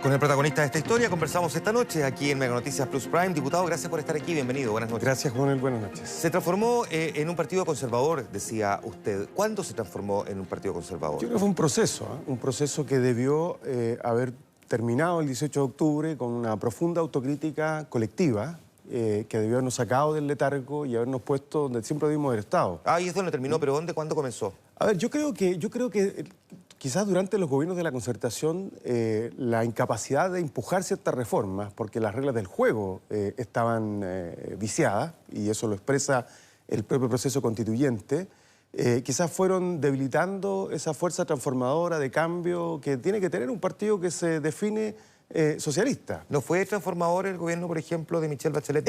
Con el protagonista de esta historia conversamos esta noche aquí en Mega Noticias Plus Prime. Diputado, gracias por estar aquí. Bienvenido. Buenas noches. Gracias, Juan. Buenas noches. Se transformó en un partido conservador, decía usted. ¿Cuándo se transformó en un partido conservador? Yo creo que fue un proceso que debió haber terminado el 18 de octubre con una profunda autocrítica colectiva que debió habernos sacado del letargo y habernos puesto donde siempre debimos haber estado. Ah, y eso no terminó, pero ¿dónde? ¿Cuándo comenzó? A ver, yo creo que quizás durante los gobiernos de la concertación la incapacidad de empujar ciertas reformas, porque las reglas del juego estaban viciadas, y eso lo expresa el propio proceso constituyente, quizás fueron debilitando esa fuerza transformadora de cambio que tiene que tener un partido que se define socialista. ¿No fue transformador el gobierno, por ejemplo, de Michelle Bachelet?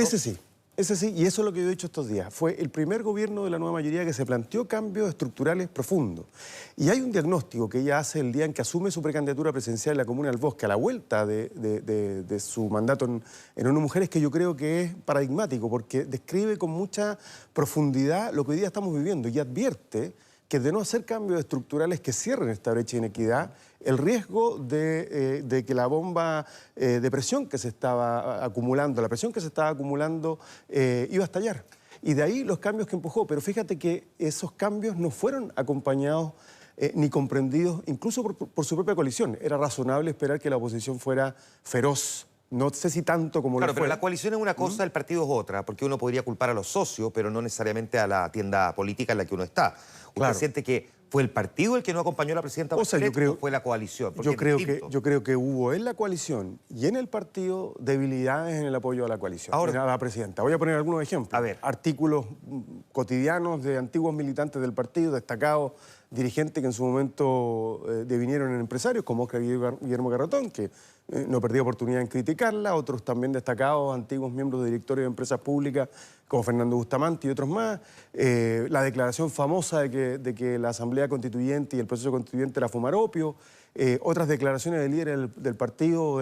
Ese sí, y eso es lo que yo he dicho estos días. Fue el primer gobierno de la nueva mayoría que se planteó cambios estructurales profundos. Y hay un diagnóstico que ella hace el día en que asume su precandidatura presidencial en la Comuna del Bosque, a la vuelta de su mandato en ONU Mujeres, que yo creo que es paradigmático, porque describe con mucha profundidad lo que hoy día estamos viviendo y advierte que de no hacer cambios estructurales que cierren esta brecha de inequidad, el riesgo de que la bomba de presión que se estaba acumulando, la presión que se estaba acumulando, iba a estallar. Y de ahí los cambios que empujó. Pero fíjate que esos cambios no fueron acompañados ni comprendidos, incluso por su propia coalición. Era razonable esperar que la oposición fuera feroz. No sé si tanto como lo fue. Claro, pero la coalición es una cosa, el partido es otra, porque uno podría culpar a los socios, pero no necesariamente a la tienda política en la que uno está. ¿Usted siente que fue el partido el que no acompañó a la presidenta Bachelet o fue la coalición? Yo creo que hubo en la coalición y en el partido debilidades en el apoyo a la coalición, a la presidenta. Voy a poner algunos ejemplos. A ver. Artículos cotidianos de antiguos militantes del partido, destacados dirigentes que en su momento devinieron en empresarios, como Oscar Guillermo Garratón, que no perdía oportunidad en criticarla, otros también destacados, antiguos miembros de directorios de empresas públicas, como Fernando Bustamante y otros más, la declaración famosa de que la Asamblea Constituyente y el proceso constituyente era fumar opio, otras declaraciones de líderes del Partido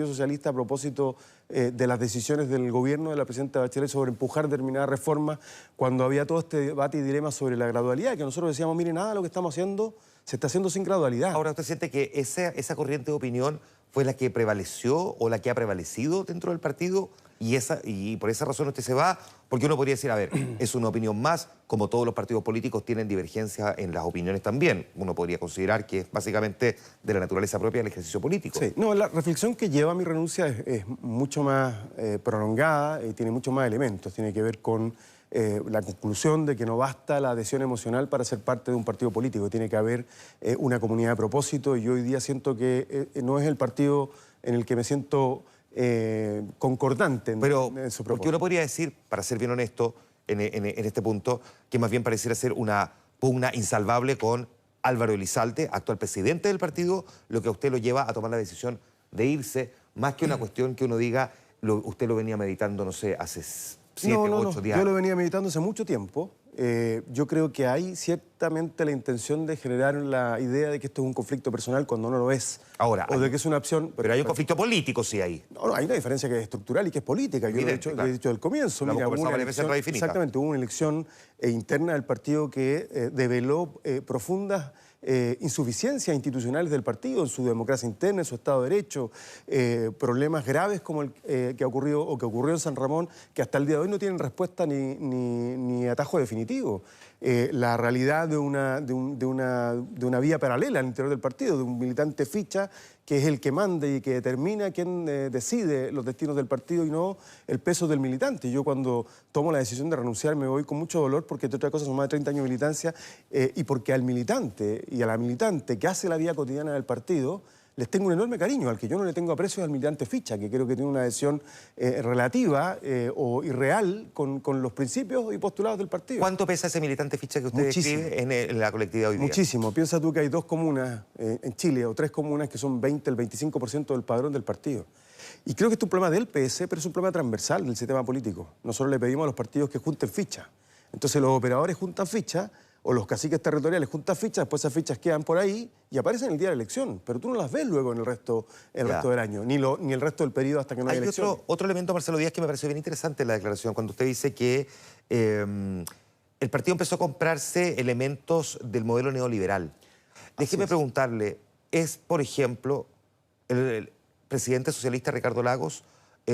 Socialista a propósito de las decisiones del gobierno de la presidenta Bachelet sobre empujar determinadas reformas, cuando había todo este debate y dilema sobre la gradualidad, que nosotros decíamos, mire, nada de lo que estamos haciendo se está haciendo sin gradualidad. Ahora, ¿usted siente que esa corriente de opinión fue la que prevaleció o la que ha prevalecido dentro del partido? Y por esa razón usted se va, porque uno podría decir, a ver, es una opinión más, como todos los partidos políticos tienen divergencia en las opiniones también. Uno podría considerar que es básicamente de la naturaleza propia del ejercicio político. Sí, no, la reflexión que lleva a mi renuncia es mucho más prolongada y tiene muchos más elementos. Tiene que ver con la conclusión de que no basta la adhesión emocional para ser parte de un partido político. Tiene que haber una comunidad de propósito, y yo hoy día siento que no es el partido en el que me siento concordante en su propósito. Porque uno podría decir, para ser bien honesto en este punto, que más bien pareciera ser una pugna insalvable con Álvaro Elizalde, actual presidente del partido, lo que a usted lo lleva a tomar la decisión de irse, más que una cuestión que uno diga, usted lo venía meditando, no sé, hace 7 o 8 días. Yo lo venía meditando hace mucho tiempo. Yo creo que hay ciertamente la intención de generar la idea de que esto es un conflicto personal cuando no lo es. Ahora, o de que es una opción... Pero hay un conflicto político, sí, ahí. No, hay una diferencia que es estructural y que es política. Yo lo he dicho desde el comienzo. Mira, hubo una elección, exactamente, hubo una elección interna del partido que develó profundas insuficiencias institucionales del partido en su democracia interna, en su Estado de Derecho, problemas graves como el que ocurrió en San Ramón, que hasta el día de hoy no tienen respuesta ni atajo definitivo. La realidad de una vía paralela al interior del partido, de un militante ficha que es el que manda y que determina quién decide los destinos del partido y no el peso del militante. Yo cuando tomo la decisión de renunciar me voy con mucho dolor, porque entre otras cosas son más de 30 años de militancia, y porque al militante y a la militante que hace la vida cotidiana del partido les tengo un enorme cariño. Al que yo no le tengo aprecio es al militante ficha, que creo que tiene una adhesión relativa o irreal con los principios y postulados del partido. ¿Cuánto pesa ese militante ficha que usted describe en la colectividad hoy día? Muchísimo. Piensa tú que hay 2 comunas en Chile, o 3 comunas que son el 25% del padrón del partido. Y creo que este es un problema del PS, pero es un problema transversal del sistema político. Nosotros le pedimos a los partidos que junten ficha. Entonces los operadores juntan ficha, o los caciques territoriales juntan fichas, después esas fichas quedan por ahí y aparecen el día de la elección, pero tú no las ves luego en el resto del año, ni el resto del periodo hasta que no haya elección. Hay otro elemento, Marcelo Díaz, que me pareció bien interesante en la declaración, cuando usted dice que el partido empezó a comprarse elementos del modelo neoliberal. Déjeme preguntarle, ¿es, por ejemplo, presidente socialista Ricardo Lagos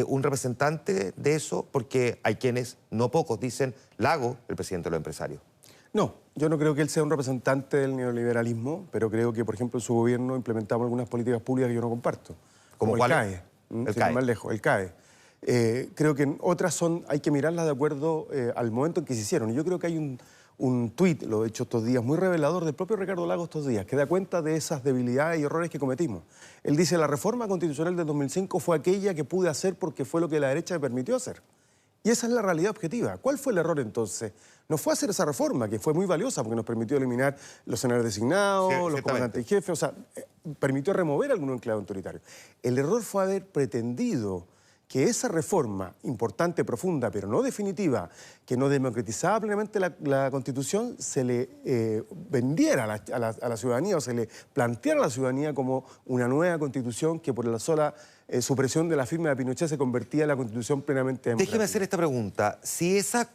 un representante de eso? Porque hay quienes, no pocos, dicen Lagos, el presidente de los empresarios. No, yo no creo que él sea un representante del neoliberalismo, pero creo que, por ejemplo, en su gobierno implementamos algunas políticas públicas que yo no comparto. ¿Como el cuál? CAE. El Sin CAE. ir más lejos, el CAE. Creo que en otras hay que mirarlas de acuerdo al momento en que se hicieron. Y yo creo que hay un tuit, lo he hecho estos días, muy revelador del propio Ricardo Lagos estos días, que da cuenta de esas debilidades y errores que cometimos. Él dice, la reforma constitucional del 2005 fue aquella que pude hacer porque fue lo que la derecha me permitió hacer. Y esa es la realidad objetiva. ¿Cuál fue el error entonces? No fue hacer esa reforma, que fue muy valiosa porque nos permitió eliminar los senadores designados, Sí, los comandantes y jefes, o sea, permitió remover algún enclave autoritario. El error fue haber pretendido que esa reforma importante, profunda, pero no definitiva, que no democratizaba plenamente la Constitución, se le vendiera a la ciudadanía o se le planteara a la ciudadanía como una nueva Constitución que por la sola supresión de la firma de Pinochet se convertía en la Constitución plenamente democrática. Déjeme hacer esta pregunta. Si esas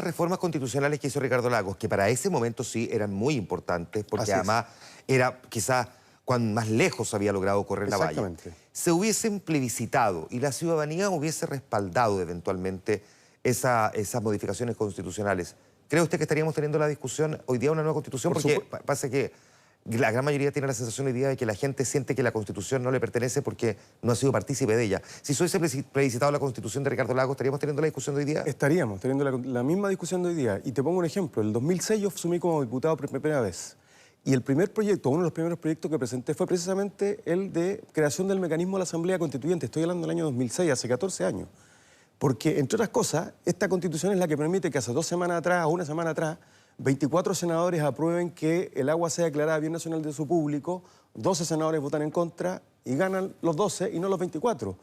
reformas constitucionales que hizo Ricardo Lagos, que para ese momento sí eran muy importantes, porque además era quizás cuando más lejos había logrado correr la valla, se hubiesen plebiscitado y la ciudadanía hubiese respaldado eventualmente esas modificaciones constitucionales, ¿cree usted que estaríamos teniendo la discusión hoy día de una nueva Constitución? Porque pasa que la gran mayoría tiene la sensación hoy día de que la gente siente que la Constitución no le pertenece porque no ha sido partícipe de ella. Si se hubiese plebiscitado la Constitución de Ricardo Lagos, ¿estaríamos teniendo la discusión de hoy día? Estaríamos teniendo la misma discusión de hoy día. Y te pongo un ejemplo. En el 2006 yo asumí como diputado por primera vez. Y el primer proyecto, uno de los primeros proyectos que presenté fue precisamente el de creación del mecanismo de la Asamblea Constituyente. Estoy hablando del año 2006, hace 14 años. Porque, entre otras cosas, esta Constitución es la que permite que hace 2 semanas atrás o una semana atrás 24 senadores aprueben que el agua sea declarada bien nacional de su público, 12 senadores votan en contra y ganan los 12 y no los 24.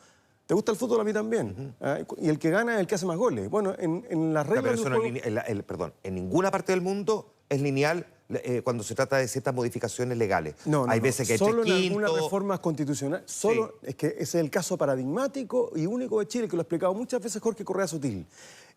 ¿Te gusta el fútbol? A mí también. Y el que gana es el que hace más goles. Bueno, en las reglas del juego... Perdón, en ninguna parte del mundo es lineal cuando se trata de ciertas modificaciones legales. Hay veces que solo en algunas reformas constitucionales. Solo es que ese es el caso paradigmático y único de Chile, que lo ha explicado muchas veces Jorge Correa Sutil.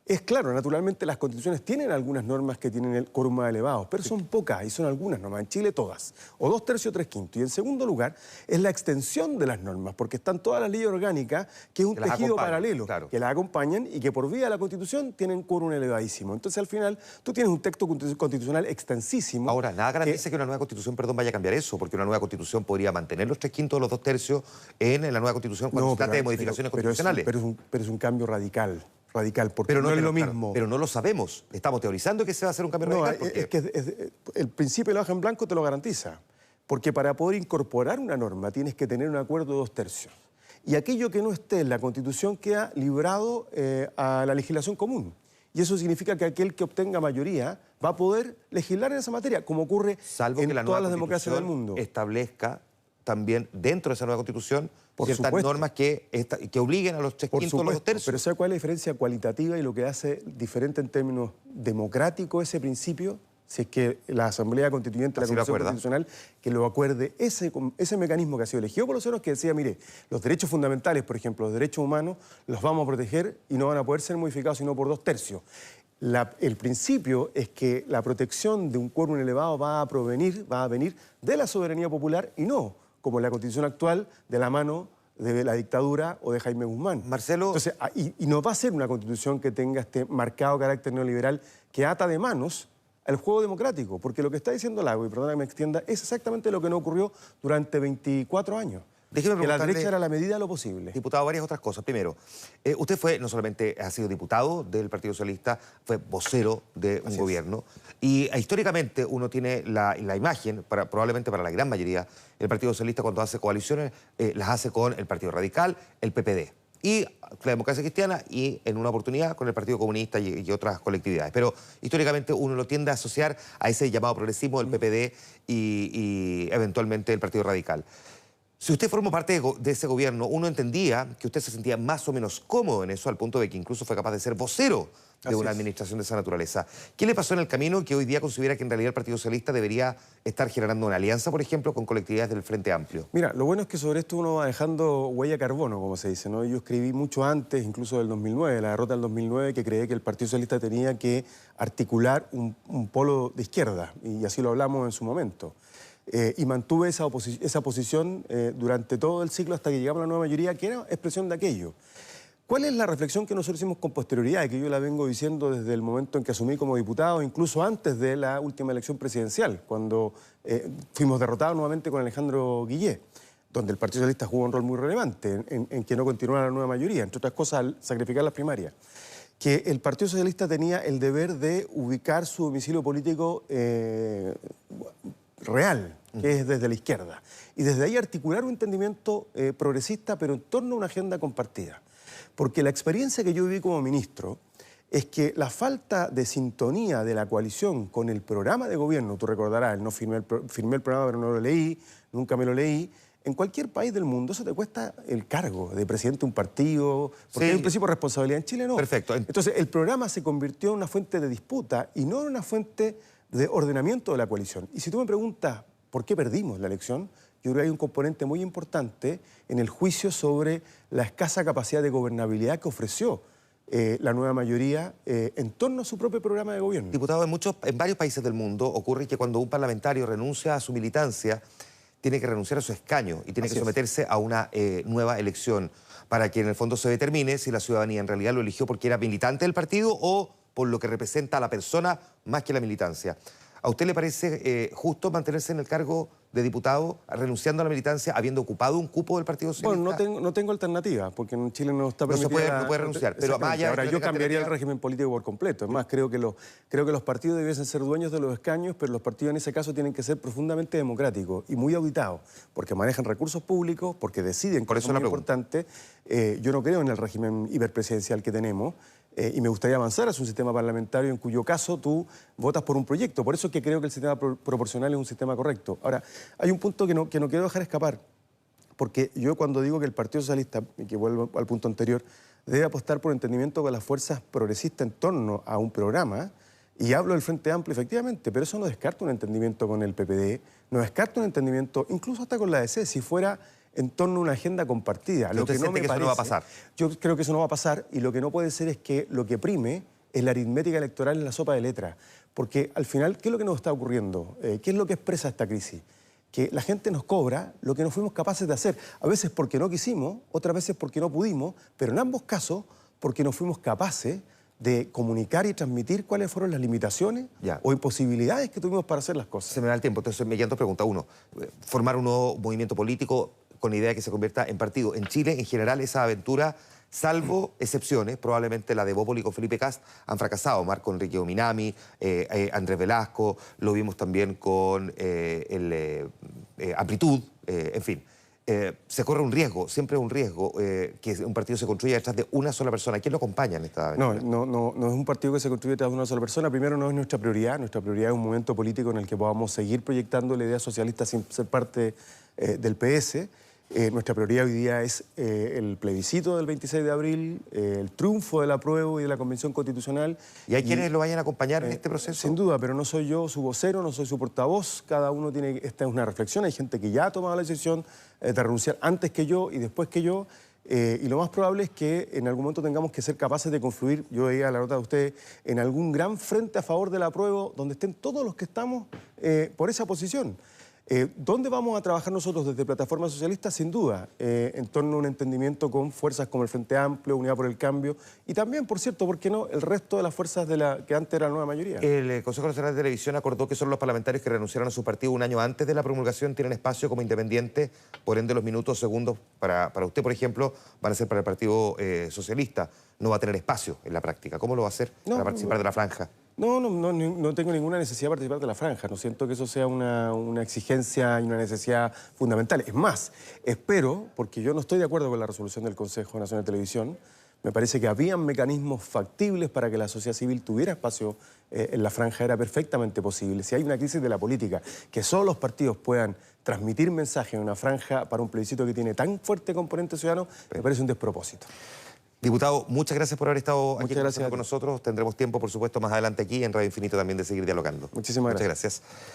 Es claro, naturalmente las constituciones tienen algunas normas que tienen el quórum más elevado, pero son pocas y son algunas normas. En Chile todas, o 2/3 o 3/5. Y en segundo lugar, es la extensión de las normas, porque están todas las leyes orgánicas, que es un tejido paralelo, que las acompañan y que por vía de la Constitución tienen quórum elevadísimo. Entonces, al final, tú tienes un texto constitucional extensísimo. Ahora, nada garantiza que una nueva Constitución, vaya a cambiar eso, porque una nueva Constitución podría mantener los 3/5 o los 2/3 en la nueva Constitución cuando se trata de modificaciones constitucionales. Pero es un cambio radical, porque pero no es lo mismo. Claro, pero no lo sabemos. Estamos teorizando que se va a hacer un cambio radical. No, es que el principio de la hoja en blanco te lo garantiza. Porque para poder incorporar una norma tienes que tener un acuerdo de 2/3. Y aquello que no esté en la Constitución queda librado a la legislación común. Y eso significa que aquel que obtenga mayoría va a poder legislar en esa materia, como ocurre en todas las democracias del mundo. Establezca también dentro de esa nueva Constitución ciertas normas que obliguen a los 3/5 o los 2/3. Pero ¿sabe cuál es la diferencia cualitativa y lo que hace diferente en términos democráticos ese principio? Si es que la Asamblea Constituyente, la Constitución Constitucional, que lo acuerde ese mecanismo que ha sido elegido por los ciudadanos, que decía, mire, los derechos fundamentales, por ejemplo, los derechos humanos, los vamos a proteger y no van a poder ser modificados sino por 2/3. El principio es que la protección de un quórum elevado va a venir de la soberanía popular y no, como la Constitución actual, de la mano de la dictadura o de Jaime Guzmán. Marcelo... Entonces, y no va a ser una Constitución que tenga este marcado carácter neoliberal que ata de manos el juego democrático, porque lo que está diciendo Lagos, y perdona que me extienda, es exactamente lo que no ocurrió durante 24 años. Déjeme que la derecha era la medida de lo posible. Diputado, varias otras cosas. Primero, usted no solamente ha sido diputado del Partido Socialista, fue vocero de un gobierno. Y históricamente uno tiene la imagen, probablemente para la gran mayoría, el Partido Socialista cuando hace coaliciones, las hace con el Partido Radical, el PPD. Y la Democracia Cristiana y en una oportunidad con el Partido Comunista y otras colectividades. Pero históricamente uno lo tiende a asociar a ese llamado progresismo del PPD y eventualmente el Partido Radical. Si usted formó parte de ese gobierno, uno entendía que usted se sentía más o menos cómodo en eso, al punto de que incluso fue capaz de ser vocero de una administración de esa naturaleza. ¿Qué le pasó en el camino que hoy día considera que en realidad el Partido Socialista debería estar generando una alianza, por ejemplo, con colectividades del Frente Amplio? Mira, lo bueno es que sobre esto uno va dejando huella de carbono, como se dice, ¿no? Yo escribí mucho antes, incluso del 2009, la derrota del 2009, que creí que el Partido Socialista tenía que articular un polo de izquierda, y así lo hablamos en su momento. y mantuve esa posición durante todo el ciclo hasta que llegamos a la nueva mayoría, que era expresión de aquello. ¿Cuál es la reflexión que nosotros hicimos con posterioridad y que yo la vengo diciendo desde el momento en que asumí como diputado, incluso antes de la última elección presidencial, cuando fuimos derrotados nuevamente con Alejandro Guillé, donde el Partido Socialista jugó un rol muy relevante en que no continuara la nueva mayoría, entre otras cosas, al sacrificar las primarias? Que el Partido Socialista tenía el deber de ubicar su domicilio político real, que es desde la izquierda, y desde ahí articular un entendimiento progresista, pero en torno a una agenda compartida. Porque la experiencia que yo viví como ministro es que la falta de sintonía de la coalición con el programa de gobierno, tú recordarás, no firmé el programa pero no lo leí, nunca me lo leí, en cualquier país del mundo eso te cuesta el cargo de presidente de un partido, porque sí, hay un principio de responsabilidad. En Chile no. Perfecto. Entonces el programa se convirtió en una fuente de disputa y no en una fuente de ordenamiento de la coalición. Y si tú me preguntas por qué perdimos la elección, yo creo que hay un componente muy importante en el juicio sobre la escasa capacidad de gobernabilidad que ofreció la nueva mayoría en torno a su propio programa de gobierno. Diputado, en varios países del mundo ocurre que cuando un parlamentario renuncia a su militancia, tiene que renunciar a su escaño y tiene que someterse a una nueva elección para que en el fondo se determine si la ciudadanía en realidad lo eligió porque era militante del partido o por lo que representa a la persona más que la militancia. ¿A usted le parece justo mantenerse en el cargo de diputado renunciando a la militancia habiendo ocupado un cupo del Partido Socialista? Bueno, no tengo alternativa, porque en Chile no está permitida... No puede renunciar, pero más allá... Ahora, yo cambiaría el régimen político por completo. Es más, creo que los partidos debiesen ser dueños de los escaños, pero los partidos en ese caso tienen que ser profundamente democráticos y muy auditados, porque manejan recursos públicos, porque deciden por eso es muy importante. Yo no creo en el régimen hiperpresidencial que tenemos, y me gustaría avanzar hacia un sistema parlamentario en cuyo caso tú votas por un proyecto. Por eso es que creo que el sistema proporcional es un sistema correcto. Ahora, hay un punto que no quiero dejar escapar, porque yo cuando digo que el Partido Socialista, y que vuelvo al punto anterior, debe apostar por entendimiento con las fuerzas progresistas en torno a un programa, y hablo del Frente Amplio efectivamente, pero eso no descarta un entendimiento con el PPD, no descarta un entendimiento incluso hasta con la DC, si fuera en torno a una agenda compartida. Lo que no me parece, eso no va a pasar. Yo creo que eso no va a pasar, y lo que no puede ser es que lo que prime es la aritmética electoral en la sopa de letras. Porque al final, ¿qué es lo que nos está ocurriendo? ¿Qué es lo que expresa esta crisis? Que la gente nos cobra lo que no fuimos capaces de hacer. A veces porque no quisimos, otras veces porque no pudimos, pero en ambos casos porque no fuimos capaces de comunicar y transmitir cuáles fueron las limitaciones o imposibilidades que tuvimos para hacer las cosas. Se me da el tiempo, entonces me quedan dos preguntas. Uno, formar un nuevo movimiento político con la idea de que se convierta en partido. En Chile, en general, esa aventura, salvo excepciones, probablemente la de Bópoli con Felipe Kast, han fracasado. Marco Enrique Ominami, Andrés Velasco, lo vimos también con Amplitud, en fin. Se corre un riesgo, siempre un riesgo, que un partido se construya detrás de una sola persona. ¿Quién lo acompaña en esta aventura? No es un partido que se construye detrás de una sola persona. Primero, no es nuestra prioridad es un momento político en el que podamos seguir proyectando la idea socialista sin ser parte del PS. Nuestra prioridad hoy día es el plebiscito del 26 de abril, el triunfo del apruebo y de la Convención Constitucional. ¿Y hay quienes lo vayan a acompañar en este proceso? Sin duda, pero no soy yo su vocero, no soy su portavoz. Cada uno tiene... Esta es una reflexión. Hay gente que ya ha tomado la decisión de renunciar antes que yo y después que yo. Y lo más probable es que en algún momento tengamos que ser capaces de confluir, yo veía la nota de ustedes, en algún gran frente a favor del apruebo, donde estén todos los que estamos por esa posición. ¿Dónde vamos a trabajar nosotros desde Plataforma Socialista? Sin duda, en torno a un entendimiento con fuerzas como el Frente Amplio, Unidad por el Cambio, y también, por cierto, ¿por qué no?, el resto de las fuerzas que antes era la nueva mayoría. El Consejo Nacional de Televisión acordó que solo los parlamentarios que renunciaron a su partido un año antes de la promulgación tienen espacio como independientes, por ende los minutos, segundos para usted, por ejemplo, van a ser para el Partido Socialista. No va a tener espacio en la práctica. ¿Cómo lo va a hacer para participar de la franja? No tengo ninguna necesidad de participar de la franja. No siento que eso sea una exigencia y una necesidad fundamental. Es más, espero, porque yo no estoy de acuerdo con la resolución del Consejo Nacional de Televisión, me parece que habían mecanismos factibles para que la sociedad civil tuviera espacio en la franja, era perfectamente posible. Si hay una crisis de la política, que solo los partidos puedan transmitir mensajes en una franja para un plebiscito que tiene tan fuerte componente ciudadano, me parece un despropósito. Diputado, muchas gracias por haber estado aquí con nosotros. Tendremos tiempo, por supuesto, más adelante aquí en Radio Infinito también de seguir dialogando. Muchísimas gracias. Muchas gracias.